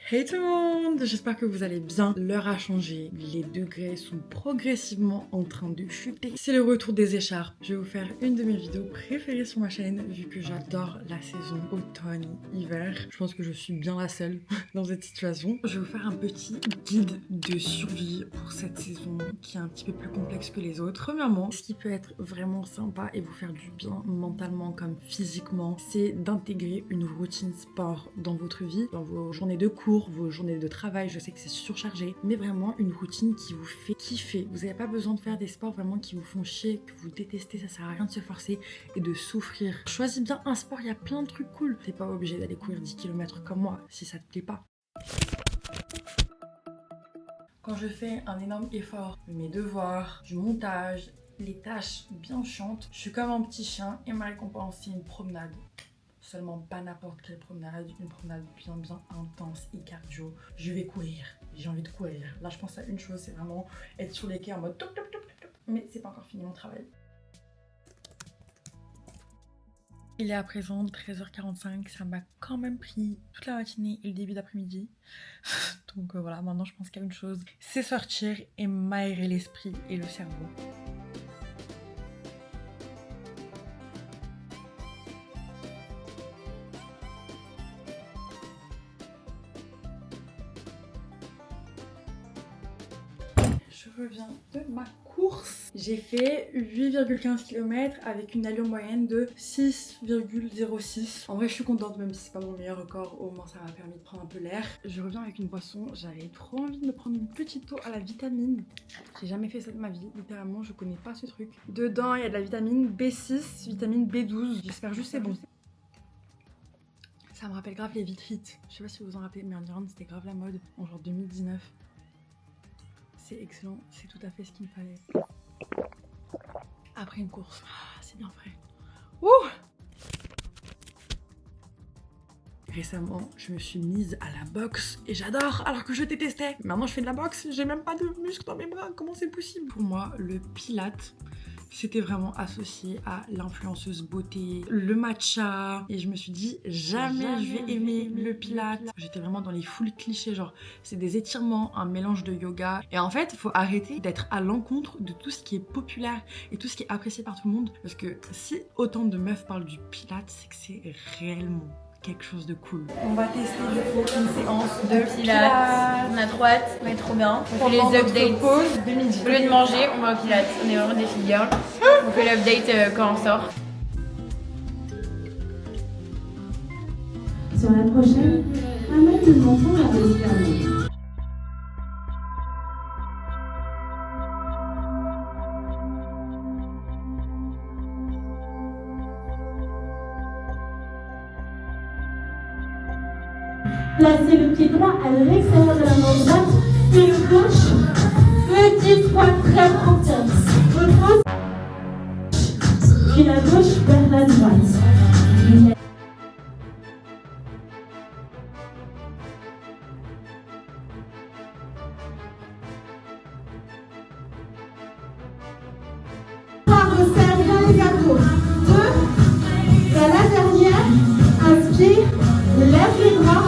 Hey tout le monde, j'espère que vous allez bien. L'heure a changé, les degrés sont progressivement en train de chuter. C'est le retour des écharpes. Je vais vous faire une de mes vidéos préférées sur ma chaîne vu que j'adore la saison automne-hiver. Je pense que je suis bien la seule dans cette situation. Je vais vous faire un petit guide de survie pour cette saison qui est un petit peu plus complexe que les autres. Premièrement, ce qui peut être vraiment sympa et vous faire du bien mentalement comme physiquement, c'est d'intégrer une routine sport dans votre vie, dans vos journées de cours, vos journées de travail. Je sais que c'est surchargé, mais vraiment une routine qui vous fait kiffer. Vous n'avez pas besoin de faire des sports vraiment qui vous font chier, que vous détestez, ça sert à rien de se forcer et de souffrir. Choisis bien un sport, il y a plein de trucs cool. T'es pas obligé d'aller courir 10 km comme moi si ça te plaît pas. Quand je fais un énorme effort, mes devoirs, du montage, les tâches bien chiantes, je suis comme un petit chien et ma récompense c'est une promenade. Seulement pas n'importe quelle promenade, une promenade bien intense et cardio. Je vais courir, j'ai envie de courir. Là je pense à une chose, c'est vraiment être sur les quais en mode top top top top top. Mais c'est pas encore fini mon travail. Il est à présent 13h45, ça m'a quand même pris toute la matinée et le début d'après-midi. Donc voilà, maintenant je pense qu'à une chose, c'est sortir et m'aérer l'esprit et le cerveau. Je reviens de ma course. J'ai fait 8,15 km avec une allure moyenne de 6,06. En vrai, je suis contente, même si c'est pas mon meilleur record. Au moins, ça m'a permis de prendre un peu l'air. Je reviens avec une boisson. J'avais trop envie de me prendre une petite eau à la vitamine. J'ai jamais fait ça de ma vie. Littéralement, je connais pas ce truc. Dedans, il y a de la vitamine B6, vitamine B12. J'espère juste c'est bon. Ça me rappelle grave les vitrites. Je sais pas si vous vous en rappelez, mais en Irlande, c'était grave la mode en genre 2019. C'est excellent, c'est tout à fait ce qu'il me fallait. Après une course, c'est bien frais. Ouh! Récemment, je me suis mise à la boxe et j'adore alors que je détestais. Maintenant, je fais de la boxe, j'ai même pas de muscles dans mes bras. Comment c'est possible? Pour moi, le pilate, c'était vraiment associé à l'influenceuse beauté, le matcha. Et je me suis dit, jamais je vais aimer le pilate. J'étais vraiment dans les full clichés, genre c'est des étirements, un mélange de yoga. Et en fait, il faut arrêter d'être à l'encontre de tout ce qui est populaire et tout ce qui est apprécié par tout le monde. Parce que si autant de meufs parlent du pilate, c'est que c'est réellement quelque chose de cool. On va tester du coup une séance de pilates. On a trop hâte, on est trop bien. On fait les updates pause de midi. Au lieu de manger, on va au pilates. On est vraiment des filles girls. On fait l'update quand on sort. Sur la prochaine, amène le menton vers l'escalier. Placez le pied droit à l'extérieur de la main droite et le gauche. Petite fois très profonde. Repose. Puis la gauche vers la droite. Resserre bien les abdos. 2. Et à la dernière, inspire, lève les bras.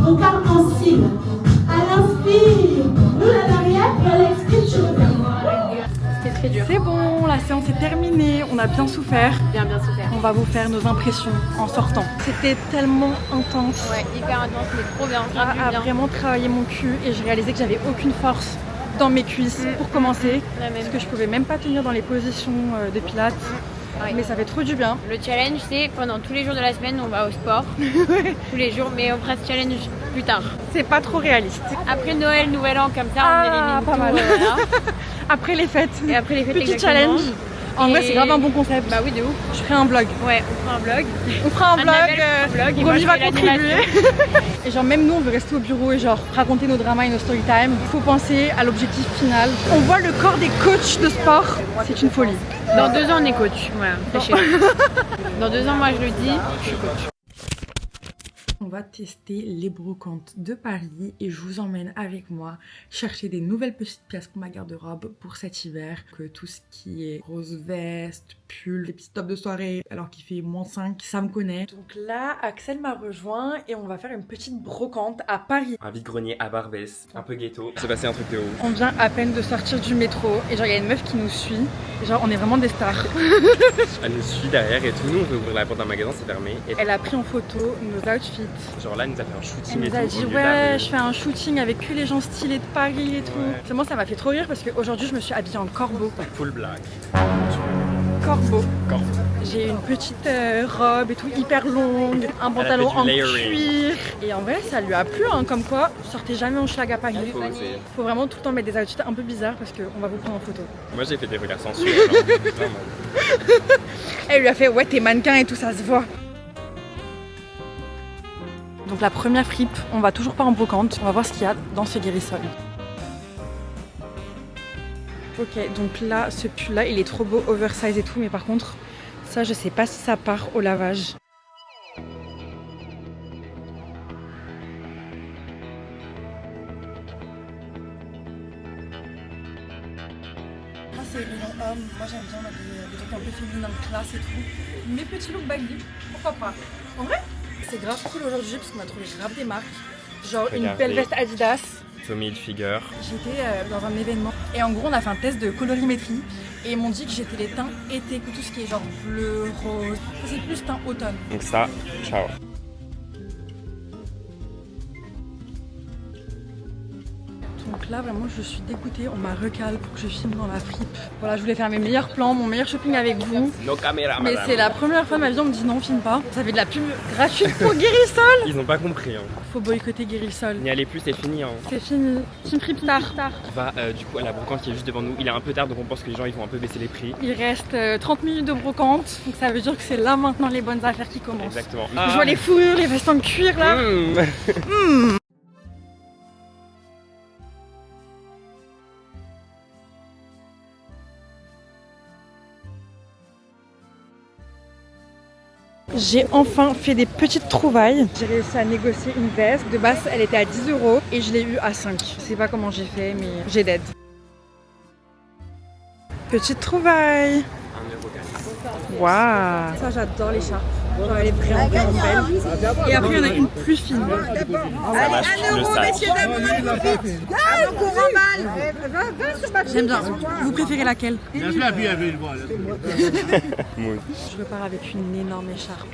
On part en style. À l'inspire, roule à l'arrière et à l'expire, je reviens. C'était très dur. C'est bon, la séance est terminée, on a bien souffert. Bien souffert. On va vous faire nos impressions en sortant. C'était tellement intense. Ouais, hyper intense, mais trop bien. À vraiment travailler mon cul et je réalisais que j'avais aucune force dans mes cuisses pour commencer. Parce que je pouvais même pas tenir dans les positions de pilates. Ouais. Mais ça fait trop du bien. Le challenge, c'est pendant tous les jours de la semaine, on va au sport. Tous les jours, mais on fera ce challenge plus tard. C'est pas trop réaliste. Après Noël, Nouvel An, comme ça, on élimine pas tout. mal. Voilà. Après les fêtes. Et après les fêtes, petit exactement. challenge. En vrai, c'est grave un bon concept. Bah oui, de ouf. Je ferai un vlog. Ouais, on fera un vlog. On fera un vlog. Et moi, Romy je va fais contribuer. l'animation. Et genre même nous, on veut rester au bureau et genre raconter nos dramas et nos story time. Il faut penser à l'objectif final. On voit le corps des coachs de sport. C'est une folie. Dans 2 ans, on est coach. Voilà, sachez-le. Dans 2 ans, moi, je le dis, je suis coach. On va tester les brocantes de Paris et je vous emmène avec moi chercher des nouvelles petites pièces pour ma garde-robe pour cet hiver. Que tout ce qui est rose veste, pull, les petits tops de soirée alors qu'il fait -5, ça me connaît. Donc là, Axel m'a rejoint et on va faire une petite brocante à Paris. Un vide-grenier à Barbès, un peu ghetto. C'est passé un truc de ouf. On vient à peine de sortir du métro et genre il y a une meuf qui nous suit. Et genre on est vraiment des stars. Elle nous suit derrière et tout. Nous on veut ouvrir la porte d'un magasin, c'est fermé. Et Elle a pris en photo nos outfits. genre là, elle nous a fait un shooting. Elle nous a dit ouais, je fais un shooting avec que les gens stylés de Paris et tout. Ouais. Seulement ça m'a fait trop rire parce qu'aujourd'hui je me suis habillée en corbeau. Full black. Corbeau. Corbeau. J'ai une petite robe et tout hyper longue, un pantalon en layering. cuir. Et en vrai ça lui a plu hein, comme quoi sortez jamais en schlag à Paris. Faut vraiment tout le temps mettre des outfits un peu bizarres parce qu'on va vous prendre en photo. Moi j'ai fait des regards sensuels. Hein. Vraiment. Elle lui a fait ouais t'es mannequin et tout ça se voit. Donc la première fripe, on va toujours pas en brocante, on va voir ce qu'il y a dans ce guérissol. Ok, donc là, ce pull là, il est trop beau, oversize et tout, mais par contre, ça je sais pas si ça part au lavage. Moi c'est une homme, moi j'aime bien des trucs un peu féminins, classe et tout. Mes petits looks baggy, pourquoi pas. En vrai, c'est grave cool aujourd'hui parce qu'on a trouvé grave des marques. Genre une Regardez. belle veste Adidas. Tommy Hilfiger. J'étais dans un événement et en gros on a fait un test de colorimétrie et ils m'ont dit que j'étais les teints été, tout ce qui est genre bleu, rose, c'est plus teint automne. Donc ça, ciao. Donc là vraiment je suis dégoûtée, on m'a recalé pour que je filme dans la fripe. Voilà, je voulais faire mes meilleurs plans, mon meilleur shopping avec vous. No caméra, Mais madame. c'est la première fois de ma vie on me dit non filme pas. Ça fait de la pub gratuite pour Guérissol. Ils ont pas compris. Hein. Faut boycotter Guérissol. N'y allez plus, c'est fini. Hein. C'est fini. Team fripe tard. On va du coup à la brocante qui est juste devant nous. Il est un peu tard donc on pense que les gens ils vont un peu baisser les prix. Il reste 30 minutes de brocante, donc ça veut dire que c'est là maintenant les bonnes affaires qui commencent. Exactement. Je vois les fourrures, les vestes en cuir là. J'ai enfin fait des petites trouvailles. J'ai réussi à négocier une veste. De base, elle était à 10 € et je l'ai eu à 5. Je sais pas comment j'ai fait, mais j'ai d'aide. Petite trouvaille. 1,40 €. Waouh. Ça, j'adore l'écharpe. Genre, elle est vraiment belle. Et après, il y en a une plus fine. Ça va, le sac. J'aime bien. Vous préférez laquelle? Moi. Je repars avec une énorme écharpe.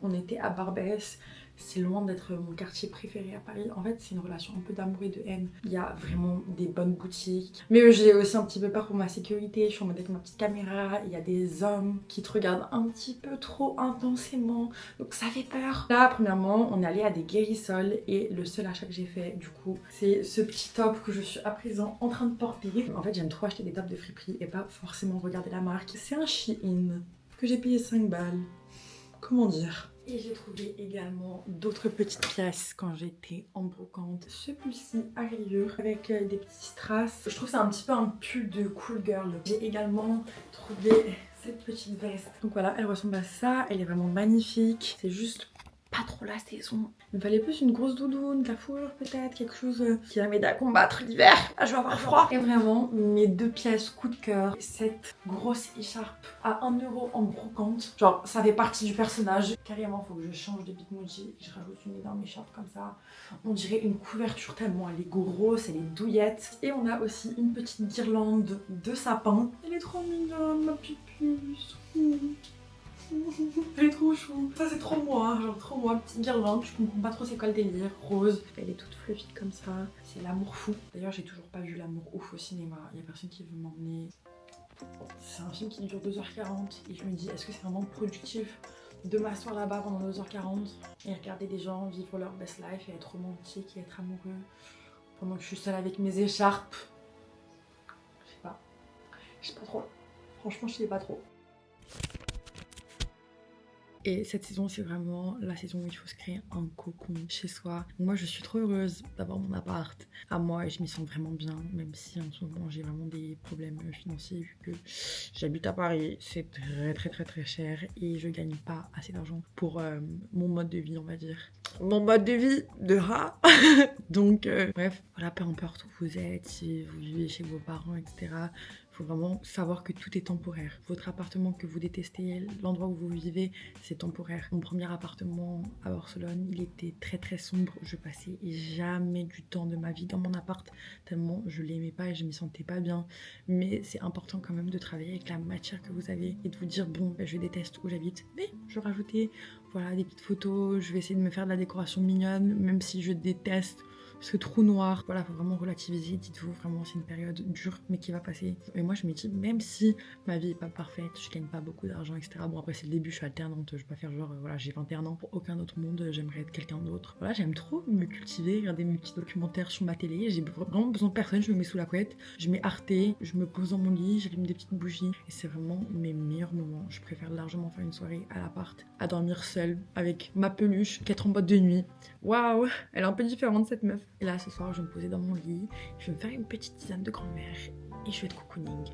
On était à Barbès. C'est loin d'être mon quartier préféré à Paris. En fait, c'est une relation un peu d'amour et de haine. Il y a vraiment des bonnes boutiques. Mais j'ai aussi un petit peu peur pour ma sécurité. Je suis en mode avec ma petite caméra. Il y a des hommes qui te regardent un petit peu trop intensément. Donc ça fait peur. Là, premièrement, on est allé à des guérissols. Et le seul achat que j'ai fait, du coup, c'est ce petit top que je suis à présent en train de porter. En fait, j'aime trop acheter des tops de friperie et pas forcément regarder la marque. C'est un Shein que j'ai payé 5 balles. Comment dire? Et j'ai trouvé également d'autres petites pièces quand j'étais en brocante. Ce pull-ci à rayures avec des petits strass. Je trouve que c'est un petit peu un pull de cool girl. J'ai également trouvé cette petite veste. Donc voilà, elle ressemble à ça. Elle est vraiment magnifique. C'est juste pas trop la saison. Il me fallait plus une grosse doudoune, de la fourrure peut-être, quelque chose qui va m'aider à combattre l'hiver. Ah, je vais avoir froid. Et vraiment, mes deux pièces coup de cœur, cette grosse écharpe à 1 € en brocante. Genre, ça fait partie du personnage. Carrément, faut que je change de Bitmoji. Je rajoute une énorme écharpe comme ça. On dirait une couverture tellement elle est grosse, elle est douillette. Et on a aussi une petite guirlande de sapin. Elle est trop mignonne, ma petite puce. Elle est trop chou. Ça c'est trop moi, genre trop moi, petite guirlande. Je comprends pas trop c'est quoi le délire. Rose, elle est toute fluffy comme ça. C'est l'amour fou. D'ailleurs j'ai toujours pas vu l'amour ouf au cinéma. Il y a personne qui veut m'emmener. C'est un film qui dure 2h40 et je me dis est-ce que c'est vraiment productif de m'asseoir là-bas pendant 2h40 et regarder des gens vivre leur best life et être romantique et être amoureux pendant que je suis seule avec mes écharpes. Je sais pas. Je sais pas trop. Franchement je sais pas trop. Et cette saison, c'est vraiment la saison où il faut se créer un cocon chez soi. Moi, je suis trop heureuse d'avoir mon appart à moi et je m'y sens vraiment bien, même si en ce moment, j'ai vraiment des problèmes financiers vu que j'habite à Paris. C'est très cher et je gagne pas assez d'argent pour mon mode de vie, on va dire. mon mode de vie de rat. Donc bref, voilà, peu importe où vous êtes, si vous vivez chez vos parents, etc. Il faut vraiment savoir que tout est temporaire. Votre appartement que vous détestez, l'endroit où vous vivez, c'est temporaire. Mon premier appartement à Barcelone, il était très très sombre. Je passais jamais du temps de ma vie dans mon appart, tellement je l'aimais pas et je m'y sentais pas bien. Mais c'est important quand même de travailler avec la matière que vous avez et de vous dire bon, je déteste où j'habite, mais je vais rajouter voilà, des petites photos, je vais essayer de me faire de la décoration mignonne, même si je déteste ce trou noir. Voilà, faut vraiment relativiser, dites-vous vraiment c'est une période dure mais qui va passer. Et moi je me dis même si ma vie est pas parfaite, je gagne pas beaucoup d'argent, etc. Bon après c'est le début, je suis alternante, je vais pas faire genre voilà j'ai 21 ans, pour aucun autre monde, j'aimerais être quelqu'un d'autre. Voilà, j'aime trop me cultiver, regarder mes petits documentaires sur ma télé, j'ai vraiment besoin de personne, je me mets sous la couette, je mets Arte, je me pose dans mon lit, j'allume des petites bougies et c'est vraiment mes meilleurs moments. Je préfère largement faire une soirée à l'appart, à dormir seule avec ma peluche, qu'être en boîte de nuit. Waouh, elle est un peu différente cette meuf. Et là ce soir je vais me poser dans mon lit, je vais me faire une petite tisane de grand-mère et je vais être cocooning.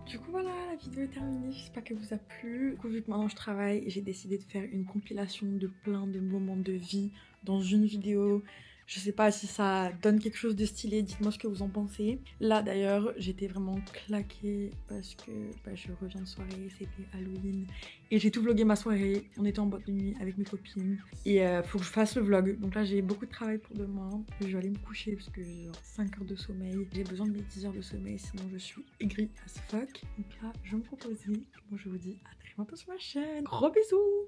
Du coup voilà, la vidéo est terminée, j'espère qu'elle vous a plu. Du coup vu que maintenant je travaille, j'ai décidé de faire une compilation de plein de moments de vie dans une vidéo. Je sais pas si ça donne quelque chose de stylé, dites-moi ce que vous en pensez. Là d'ailleurs, j'étais vraiment claquée parce que je reviens de soirée, c'était Halloween. Et j'ai tout vlogué ma soirée, on était en boîte de nuit avec mes copines. Et faut que je fasse le vlog. Donc là j'ai beaucoup de travail pour demain. Je vais aller me coucher parce que j'ai genre 5 heures de sommeil. J'ai besoin de mes 10 heures de sommeil, sinon je suis aigrie as fuck. Donc là je vais me reposer. Moi je vous dis à très bientôt sur ma chaîne. Gros bisous.